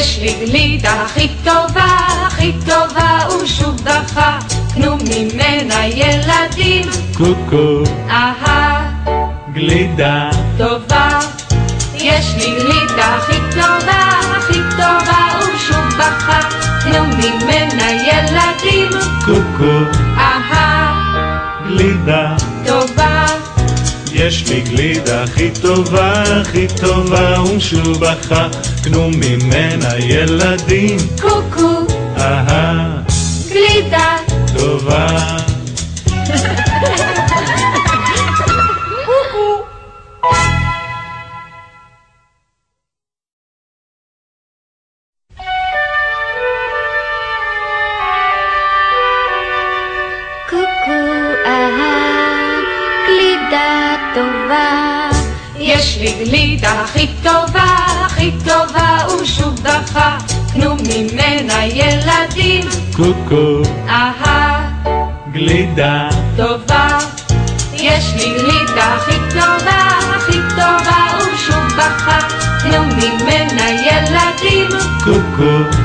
יש לי גלידה הכי טובה, הוא שוב בכה, קנו ממנה ילדים. קוקו, אהה, גלידה טובה. יש לי גלידה הכי טובה, הוא שוב בכה, קנו ממנה ילדים. קוקו, אהה, גלידה טובה. יש לי גלידה הכי טובה, ושוב בכה, קנו ממנה ילדים. קוקו, אהה, גלידה טובה. יש לי גלידה הכי טובה, הוא שוב בכה, קנו ממנה ילדים. קוקו, אהה, גלידה טובה. יש לי גלידה הכי טובה, הוא שוב בכה, קנו ממנה ילדים. קוקו,